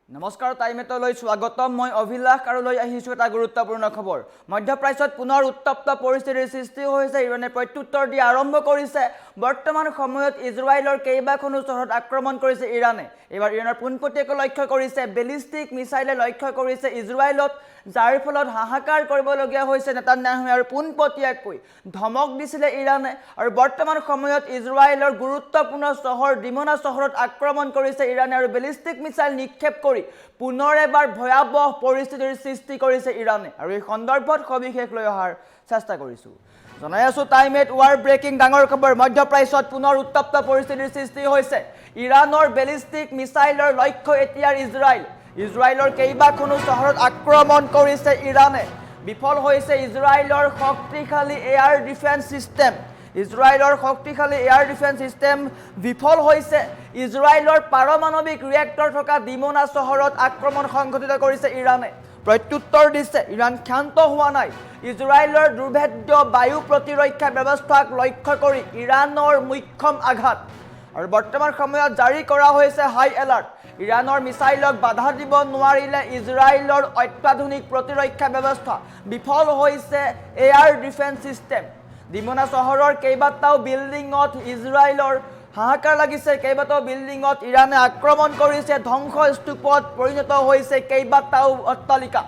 নমস্কাৰ টাইমেটলৈ স্বাগতম মই অভিলাষ আৰু লৈ আহিছো এটা গুৰুত্বপূৰ্ণ খবৰ মধ্যপ্ৰাচ্যত পুনৰ উত্তপ্ত পৰিস্থিতিৰ সৃষ্টি হৈছে ইৰানে প্ৰত্যুত্তৰ দি আৰম্ভ কৰিছে বৰ্তমান সময়ত ইজৰাইলৰ কেইবাখনো চহৰত আক্ৰমণ কৰিছে ইৰানে এবাৰ ইৰানৰ পোনপটীয়াকৈ লক্ষ্য কৰিছে বেলিষ্টিক মিছাইলে লক্ষ্য কৰিছে ইজৰাইলত যাৰ ফলত হাহাকাৰ কৰিবলগীয়া হৈছে নেতান্যাহু আৰু পোনপটীয়াকৈ ধমক দিছিলে ইৰানে আৰু বৰ্তমান সময়ত ইজৰাইলৰ গুৰুত্বপূৰ্ণ চহৰ ডিমনা চহৰত আক্ৰমণ কৰিছে ইৰানে আৰু বেলিষ্টিক মিছাইল নিক্ষেপ কৰি পুনৰ এবাৰ ভয়াবহ পৰিস্থিতিৰ সৃষ্টি কৰিছে ইৰানে আৰু এই সন্দৰ্ভত সবিশেষ লৈ অহাৰ চেষ্টা কৰিছো জনাই আছো টাইমেট ৱাৰ ব্ৰেকিং ডাঙৰ খবৰ মধ্যপ্ৰাচ্যত পুনৰ উত্তপ্ত পৰিস্থিতিৰ সৃষ্টি হৈছে ইৰানৰ বেলিষ্টিক মিছাইলৰ লক্ষ্য এতিয়া ইজৰাইলৰ কেইবাখনো চহৰত আক্ৰমণ কৰিছে ইৰানে বিফল হৈছে ইজৰাইলৰ শক্তিশালী এয়াৰ ডিফেন্স সিস্টেম বিফল হৈছে ইজৰাইলৰ পাৰমাণৱিক ৰিয়েক্টৰ থকা ডিমনা চহৰত আক্ৰমণ সংঘটিত কৰিছে ইৰানে প্ৰত্যুত্তৰ দিছে ইৰান ক্ষান্ত হোৱা নাই ইজৰাইলৰ দুৰ্ভেদ্য বায়ু প্ৰতিৰক্ষা ব্যৱস্থাক লক্ষ্য কৰি ইৰানৰ মুখ্যম আঘাত আৰু বৰ্তমান সময়ত জাৰি কৰা হৈছে হাই এলাৰ্ট ইৰানৰ মিছাইলক বাধা দিব নোৱাৰিলে ইজৰাইলৰ অত্যাধুনিক প্ৰতিৰক্ষা ব্যৱস্থা বিফল হৈছে এয়াৰ ডিফেন্স সিস্টেম ডিমনা চহৰৰ কেইবাটাও বিল্ডিঙত ইজৰাইলৰ হাহাকাৰ লাগিছে কেইবাটাও বিল্ডিঙত ইৰানে আক্ৰমণ কৰিছে ধ্বংস স্তূপত পৰিণত হৈছে কেইবাটাও অট্টালিকা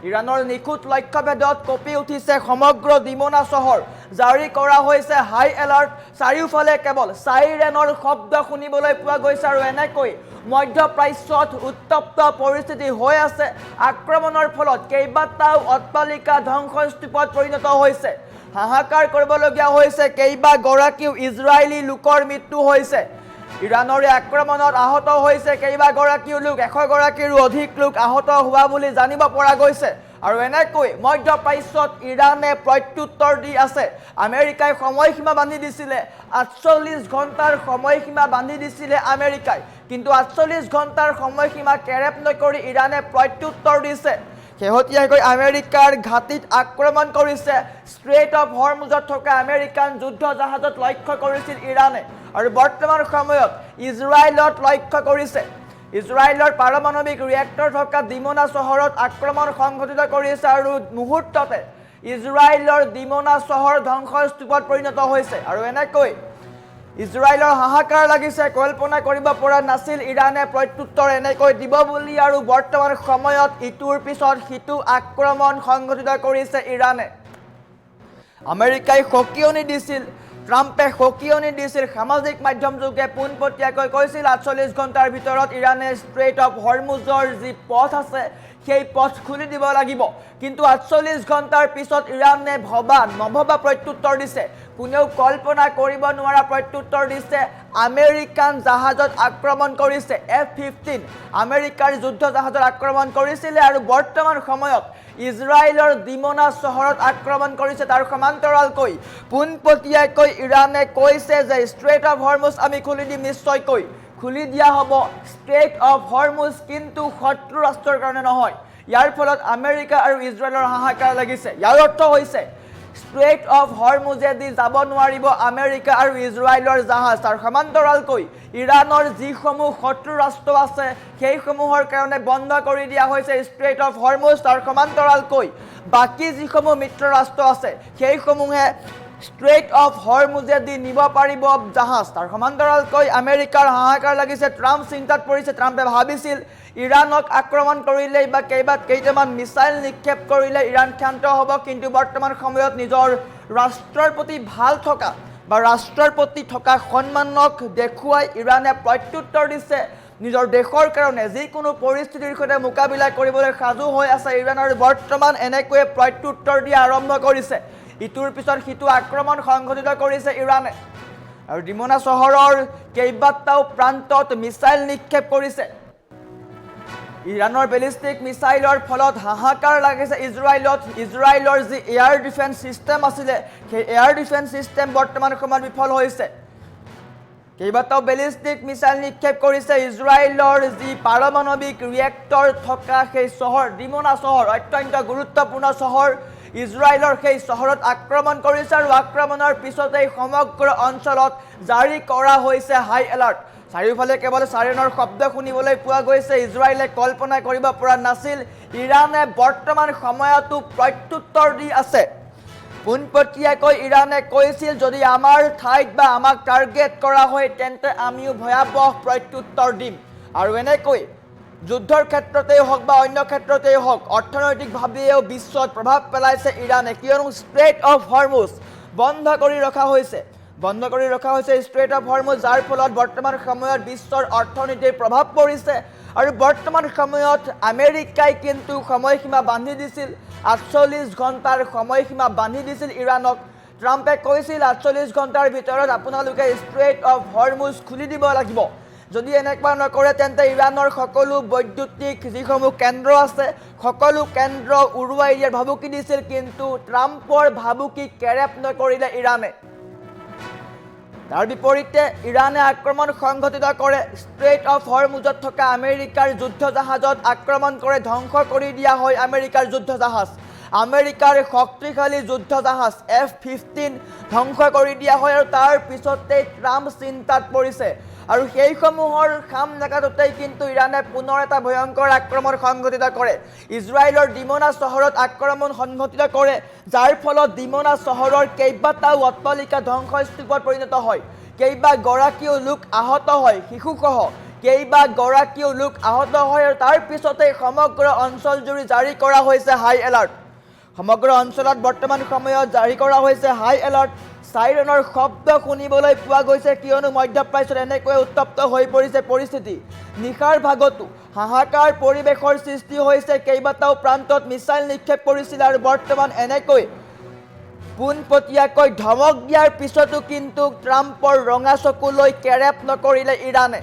ইৰানৰ নিখুঁত লক্ষ্যভেদত কঁপি উঠিছে সমগ্ৰ ডিমনা চহৰ জাৰি কৰা হৈছে হাই এলাৰ্ট চাৰিওফালে কেৱল চাইৰেনৰ শব্দ শুনিবলৈ পোৱা গৈছে আৰু এনেকৈ মধ্যপ্ৰাচ্যত উত্তপ্ত পৰিস্থিতি হৈ আছে আক্ৰমণৰ ফলত কেইবাটাও অট্টালিকা ধ্বংসস্তূপত পৰিণত হৈছে হাহাকাৰ কৰিবলগীয়া হৈছে কেইবাগৰাকীও ইজৰাইলী লোকৰ মৃত্যু হৈছে ইৰানৰ আক্ৰমণত আহত হৈছে কেইবাগৰাকীও লোক 100 গৰাকীৰো অধিক লোক আহত হোৱা বুলি জানিব পৰা গৈছে আৰু এনেকৈ মধ্যপ্ৰাচ্যত ইৰানে প্ৰত্যুত্তৰ দি আছে আমেৰিকাই সময়সীমা বান্ধি দিছিলে 48 ঘণ্টাৰ সময়সীমা বান্ধি দিছিলে আমেৰিকাই কিন্তু 48 ঘণ্টাৰ সময়সীমা কেৰেপ নকৰি ইৰানে প্ৰত্যুত্তৰ দিছে শেহতীয়াকৈ আমেৰিকাৰ ঘাটিত আক্ৰমণ কৰিছে ষ্ট্ৰেট অফ হৰমুজত থকা আমেৰিকান যুদ্ধ জাহাজত লক্ষ্য কৰিছিল ইৰানে আৰু বৰ্তমান সময়ত ইজৰাইলত লক্ষ্য কৰিছে ইজৰাইলৰ পাৰমাণৱিক ৰিয়েক্টৰ থকা ডিমনা চহৰত আক্ৰমণ সংঘটিত কৰিছে আৰু মুহূৰ্ততে ইজৰাইলৰ ডিমনা চহৰ ধ্বংসস্তূপত পৰিণত হৈছে আৰু এনেকৈ ইজৰাইলৰ হাহাকাৰ লাগিছে কল্পনা কৰিব পৰা নাছিল ইৰানে প্ৰত্যুত্তৰ এনেকৈ দিব বুলি আৰু বৰ্তমান সময়ত ইটোৰ পিছত সিটো আক্ৰমণ সংঘটিত কৰিছে ইৰানে আমেৰিকাই সকিয়নি দিছিল ট্ৰাম্পে সকিয়নি দিছিল সামাজিক মাধ্যম যোগে পোনপটীয়াকৈ কৈছিল 48 ঘণ্টাৰ ভিতৰত ইৰানে ষ্ট্ৰেট অফ হৰমুজৰ যি পথ আছে সেই পথ খুলি দিব লাগিব কিন্তু 48 ঘণ্টাৰ পিছত ইৰানে নভবা প্ৰত্যুত্তৰ দিছে কোনেও কল্পনা কৰিব নোৱাৰা প্ৰত্যুত্তৰ দিছে আমেৰিকান জাহাজত আক্ৰমণ কৰিছে F-15 আমেৰিকাৰ যুদ্ধ জাহাজত আক্ৰমণ কৰিছিল আৰু বৰ্তমান সময়ত ইজৰাইলৰ ডিমনা চহৰত আক্ৰমণ কৰিছে তাৰ সমান্তৰালকৈ পোনপটীয়াকৈ ইৰানে কৈছে যে ষ্ট্ৰেট অফ হৰমুজ আমি খুলি দিম নিশ্চয়কৈ খুলি দিয়া হ'ব ষ্ট্ৰেট অফ হৰমুজ কিন্তু শত্ৰু ৰাষ্ট্ৰৰ কাৰণে নহয় ইয়াৰ ফলত আমেৰিকা আৰু ইজৰাইলৰ হাহাকাৰ লাগিছে ইয়াৰ অৰ্থ হৈছে ষ্ট্ৰেট অফ হৰমুজেদি যাব নোৱাৰিব আমেৰিকা আৰু ইজৰাইলৰ জাহাজ তাৰ সমান্তৰালকৈ ইৰানৰ যিসমূহ শত্ৰু ৰাষ্ট্ৰ আছে সেইসমূহৰ কাৰণে বন্ধ কৰি দিয়া হৈছে ষ্ট্ৰেট অফ হৰমুজ তাৰ সমান্তৰালকৈ বাকী যিসমূহ মিত্ৰ ৰাষ্ট্ৰ আছে সেইসমূহে ষ্ট্ৰেট অফ হৰমুজেদি নিব পাৰিব জাহাজ তাৰ সমান্তৰালকৈ আমেৰিকাৰ হাহাকাৰ লাগিছে ট্ৰাম্প চিন্তাত পৰিছে ট্ৰাম্পে ভাবিছিল ইৰানক আক্ৰমণ কৰিলে বা কেইটামান মিছাইল নিক্ষেপ কৰিলে ইৰান ক্ষান্ত হ'ব কিন্তু বৰ্তমান সময়ত নিজৰ ৰাষ্ট্ৰৰ প্ৰতি ৰাষ্ট্ৰৰ প্ৰতি থকা সন্মানক দেখুৱাই ইৰানে প্ৰত্যুত্তৰ দিছে নিজৰ দেশৰ কাৰণে যিকোনো পৰিস্থিতিৰ সৈতে মোকাবিলা কৰিবলৈ সাজু হৈ আছে ইৰান আৰু বৰ্তমান এনেকৈ প্ৰত্যুত্তৰ দিয়া আৰম্ভ কৰিছে ইটোৰ পিছত সিটো আক্ৰমণ সংঘটিত কৰিছে ইৰানে আৰু ডিমনা চহৰৰ কেইবাটাও প্ৰান্তত মিছাইল নিক্ষেপ কৰিছে ইৰানৰ বেলিষ্টিক মিছাইলৰ ফলত হাহাকাৰ লাগিছে ইজৰাইলৰ যি এয়াৰ ডিফেন্স সিস্টেম আছিলে সেই এয়াৰ ডিফেন্স সিস্টেম বৰ্তমান সময়ত বিফল হৈছে কেইবাটাও বেলিষ্টিক মিছাইল নিক্ষেপ কৰিছে ইজৰাইলৰ যি পাৰমাণৱিক ৰিয়েক্টৰ থকা সেই চহৰ ডিমনা চহৰ অত্যন্ত গুৰুত্বপূৰ্ণ চহৰ ইজৰাইলৰ সেই চহৰত আক্ৰমণ কৰিছে আৰু আক্ৰমণৰ পিছতেই সমগ্ৰ অঞ্চলত জাৰি কৰা হৈছে হাই এলাৰ্ট চাৰিওফালে কেৱল চাইৰেনৰ শব্দ শুনিবলৈ পোৱা গৈছে। ইজৰাইলে কল্পনা কৰিব পৰা নাছিল ইৰাণে বৰ্তমান সময়তো প্ৰত্যুত্তৰ দি আছে। পোনপটীয়াকৈ ইৰাণে কৈছিল যদি আমাৰ ঠাইত বা আমাক টাৰ্গেট কৰা হয় তেন্তে আমিও ভয়াৱহ প্ৰত্যুত্তৰ দিম। আৰু এনেকৈ যুদ্ধৰ ক্ষেত্ৰতেই হওক বা অন্য ক্ষেত্ৰতেই হওক অৰ্থনৈতিকভাৱেও বিশ্বত প্ৰভাৱ পেলাইছে ইৰাণে, কিয়নো ষ্ট্ৰেইট অফ হৰমুজ বন্ধ কৰি ৰখা হৈছে ষ্ট্ৰেইট অফ হৰমুজ, যাৰ ফলত বৰ্তমান সময়ত বিশ্বৰ অৰ্থনীতিৰ প্ৰভাৱ পৰিছে। আৰু বৰ্তমান সময়ত আমেৰিকাই কিন্তু সময়সীমা বান্ধি দিছিল, 48 ঘণ্টাৰ সময়সীমা বান্ধি দিছিল ইৰাণক। ট্ৰাম্পে কৈছিল 48 ঘণ্টাৰ ভিতৰত আপোনালোকে ষ্ট্ৰেইট অফ হৰমুজ খুলি দিব লাগিব। যদি এনেকুৱা নকৰে তেন্তে ইৰাণৰ সকলো বৈদ্যুতিক যিসমূহ কেন্দ্ৰ আছে সকলো কেন্দ্ৰ উৰুৱাই দিয়াৰ ভাবুকি দিছিল, কিন্তু ট্ৰাম্পৰ ভাবুকি কেৰেপ নকৰিলে ইৰাণে। তাৰ বিপৰীতে ইৰাণে আক্ৰমণ সংঘটিত কৰে। ষ্ট্ৰেইট অফ হৰমুজত থকা আমেৰিকাৰ যুদ্ধ জাহাজত আক্ৰমণ কৰে, ধ্বংস কৰি দিয়া হয় আমেৰিকাৰ যুদ্ধ জাহাজ। আমেৰিকাৰ শক্তিশালী যুদ্ধ জাহাজ F-15 ধ্বংস কৰি দিয়া হয়। আৰু তাৰ পিছতেই ট্ৰাম্প চিন্তাত পৰিছে আৰু সেইসমূহৰ খাম নাকাটোতেই কিন্তু ইৰাণে পুনৰ এটা ভয়ংকৰ আক্ৰমণ সংঘটিত কৰে। ইজৰাইলৰ ডিমনা চহৰত আক্ৰমণ সংঘটিত কৰে, যাৰ ফলত ডিমনা চহৰৰ কেইবাটাও অট্টালিকা ধ্বংসস্তূপত পৰিণত হয়। কেইবাগৰাকীও লোক আহত হয়, শিশুসহ কেইবাগৰাকীও লোক আহত হয়। আৰু তাৰ পিছতেই সমগ্ৰ অঞ্চলজুৰি জাৰি কৰা হৈছে হাই এলাৰ্ট। সমগ্ৰ অঞ্চলত বৰ্তমান সময়ত জাৰি কৰা হৈছে হাই এলাৰ্ট। চাইৰেনৰ শব্দ শুনিবলৈ পোৱা গৈছে, কিয়নো মধ্যপ্ৰাচ্যত এনেকৈ উত্তপ্ত হৈ পৰিছে পৰিস্থিতি। নিশাৰ ভাগতো হাহাকাৰ পৰিৱেশৰ সৃষ্টি হৈছে, কেইবাটাও প্ৰান্তত মিছাইল নিক্ষেপ কৰিছিল। আৰু বৰ্তমান এনেকৈ পোনপটীয়াকৈ ধমক দিয়াৰ পিছতো কিন্তু ট্ৰাম্পৰ ৰঙা চকুলৈ কেৰেপ নকৰিলে ইৰাণে।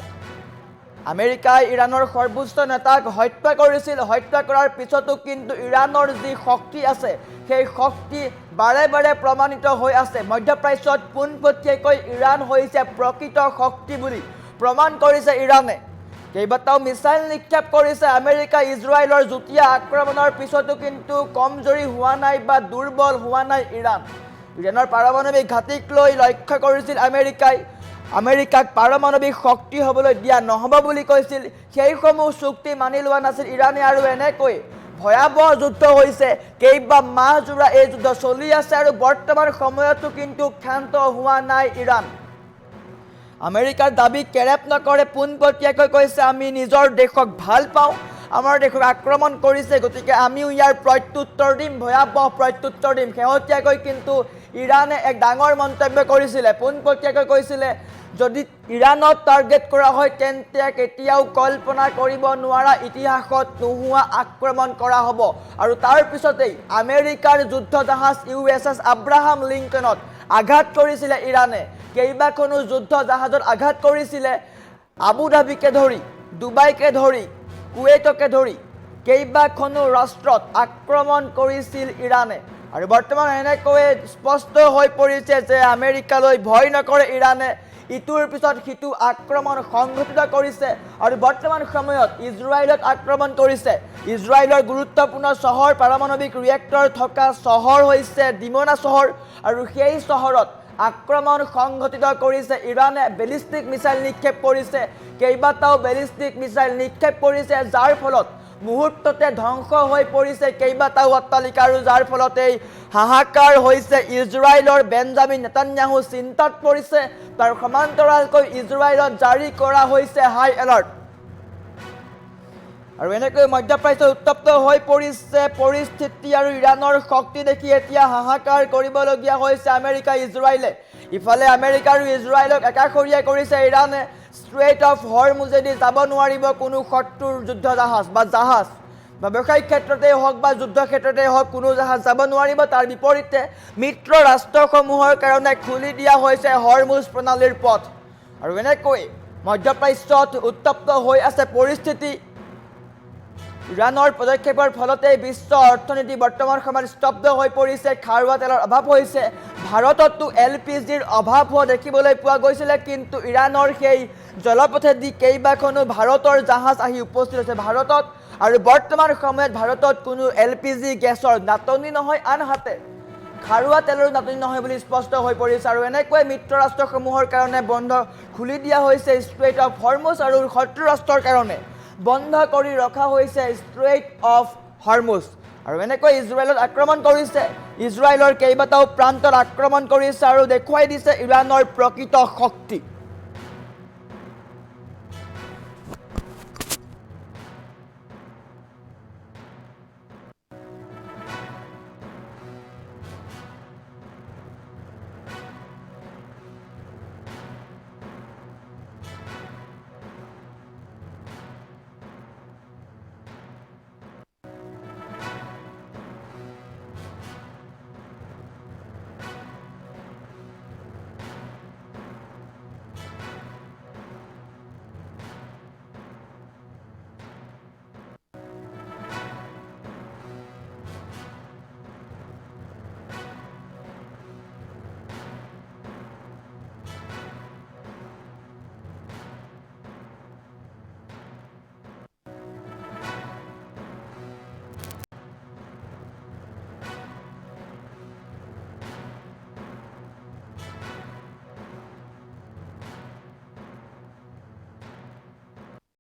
আমেৰিকাই ইৰাণৰ সৰ্বোচ্চ নেতাক হত্যা কৰিছিল। হত্যা কৰাৰ পিছতো কিন্তু ইৰাণৰ যি শক্তি আছে সেই শক্তি বাৰে বাৰে প্ৰমাণিত হৈ আছে। মধ্যপ্ৰাচ্যত পোনপটীয়াকৈ ইৰাণ হৈছে প্ৰকৃত শক্তি বুলি প্ৰমাণ কৰিছে ইৰাণে। কেইবাটাও মিছাইল নিক্ষেপ কৰিছে আমেৰিকা। ইজৰাইলৰ যুটীয়া আক্ৰমণৰ পিছতো কিন্তু কমজোৰি হোৱা নাই বা দুৰ্বল হোৱা নাই ইৰাণ। ইৰাণৰ পাৰমাণৱিক ঘাটিক লৈ লক্ষ্য কৰিছিল আমেৰিকাই। আমেৰিকাক পাৰমাণৱিক শক্তি হ'বলৈ দিয়া নহ'ব বুলি কৈছিল। সেইসমূহ চুক্তি মানি লোৱা নাছিল ইৰাণে। আৰু এনেকৈ ভয়াৱহ যুদ্ধ হৈছে, কেইবা মাহজোৰা এই যুদ্ধ চলি আছে। আৰু বৰ্তমান সময়তো কিন্তু ক্ষান্ত হোৱা নাই ইৰাণ। আমেৰিকাৰ দাবী কেৰেপ নকৰে, পোনপটীয়াকৈ কৈছে আমি নিজৰ দেশক ভাল পাওঁ, আমাৰ দেশক আক্ৰমণ কৰিছে, গতিকে আমিও ইয়াৰ প্ৰত্যুত্তৰ দিম, ভয়াৱহ প্ৰত্যুত্তৰ দিম। শেহতীয়াকৈ কিন্তু ইৰাণে এক ডাঙৰ মন্তব্য কৰিছিলে, পোনপটীয়াকৈ কৈছিলে যদি ইৰাণত টাৰ্গেট কৰা হয় তেন্তে কেতিয়াও কল্পনা কৰিব নোৱাৰা ইতিহাসত নোহোৱা আক্ৰমণ কৰা হ'ব। আৰু তাৰ পিছতেই আমেৰিকাৰ যুদ্ধ জাহাজ USS আব্ৰাহাম লিংকনত আঘাত কৰিছিলে ইৰাণে। কেইবাখনো যুদ্ধ জাহাজত আঘাত কৰিছিলে। আবুধাবিকে ধৰি, ডুবাইকে ধৰি, কুৱেইটকে ধৰি কেইবাখনো ৰাষ্ট্ৰত আক্ৰমণ কৰিছিল ইৰাণে। আৰু বৰ্তমান এনেকৈ স্পষ্ট হৈ পৰিছে যে আমেৰিকালৈ ভয় নকৰে ইৰাণে। ইটোৰ পিছত সিটো আক্ৰমণ সংঘটিত কৰিছে। আৰু বৰ্তমান সময়ত ইজৰাইলত আক্ৰমণ কৰিছে। ইজৰাইলৰ গুৰুত্বপূৰ্ণ চহৰ, পাৰমাণৱিক ৰিয়েক্টৰ থকা চহৰ হৈছে ডিমনা চহৰ। আৰু সেই চহৰত আক্ৰমণ সংঘটিত কৰিছে ইৰাণে। বেলিষ্টিক মিছাইল নিক্ষেপ কৰিছে, কেইবাটাও বেলিষ্টিক মিছাইল নিক্ষেপ কৰিছে, যাৰ ফলত মুহূৰ্ততে ধ্বংস হৈ পৰিছে কেইবাটাও অট্টালিকা। আৰু যাৰ ফলত এই হাহাকাৰ হৈছে ইজৰাইলৰ। বেঞ্জামিন নেতান্যাহু চিন্তাত পৰিছে। তাৰ সমান্তৰালকৈ ইজৰাইলত জাৰি কৰা হৈছে হাই এলাৰ্ট। আৰু এনেকৈ মধ্যপ্ৰাচ্যত উত্তপ্ত হৈ পৰিছে পৰিস্থিতি। আৰু ইৰাণৰ শক্তি দেখি এতিয়া হাহাকাৰ কৰিবলগীয়া হৈছে আমেৰিকা ইজৰাইলে। ইফালে আমেৰিকা আৰু ইজৰাইলক একাষৰীয়া কৰিছে ইৰাণে। ষ্ট্ৰেইট অফ হৰমুজেদি যাব নোৱাৰিব কোনো শত্ৰুৰ যুদ্ধ জাহাজ বা জাহাজ। ব্যৱসায়িক ক্ষেত্ৰতেই হওক বা যুদ্ধ ক্ষেত্ৰতেই হওক কোনো জাহাজ যাব নোৱাৰিব। তাৰ বিপৰীতে মিত্ৰ ৰাষ্ট্ৰসমূহৰ কাৰণে খুলি দিয়া হৈছে হৰমুজ প্ৰণালীৰ পথ। আৰু এনেকৈ মধ্যপ্ৰাচ্যত উত্তপ্ত হৈ আছে পৰিস্থিতি। ইৰাণৰ পদক্ষেপৰ ফলতে বিশ্ব অৰ্থনীতি বৰ্তমান সময়ত স্তব্ধ হৈ পৰিছে। খাৰুৱা তেলৰ অভাৱ হৈছে। ভাৰততো LPGৰ অভাৱ হোৱা দেখিবলৈ পোৱা গৈছিলে, কিন্তু ইৰাণৰ সেই জলপথেদি কেইবাখনো ভাৰতৰ জাহাজ আহি উপস্থিত হৈছে ভাৰতত। আৰু বৰ্তমান সময়ত ভাৰতত কোনো LPG গেছৰ নাটনি নহয়। আনহাতে খাৰুৱা তেলৰ নাটনি নহয় বুলি স্পষ্ট হৈ পৰিছে আৰু এনেকৈ মিত্ৰ ৰাষ্ট্ৰসমূহৰ কাৰণে বন্ধ খুলি দিয়া হৈছে ষ্ট্ৰেইট অফ হৰমুজ আৰু শত্ৰু ৰাষ্ট্ৰৰ কাৰণে বন্ধ কৰি ৰখা হৈছে ষ্ট্ৰেইট অফ হৰমুজ আৰু এনেকৈ ইজৰাইলত আক্ৰমণ কৰিছে ইজৰাইলৰ কেইবাটাও প্ৰান্তত আক্ৰমণ কৰিছে আৰু দেখুৱাই দিছে ইৰাণৰ প্ৰকৃত শক্তি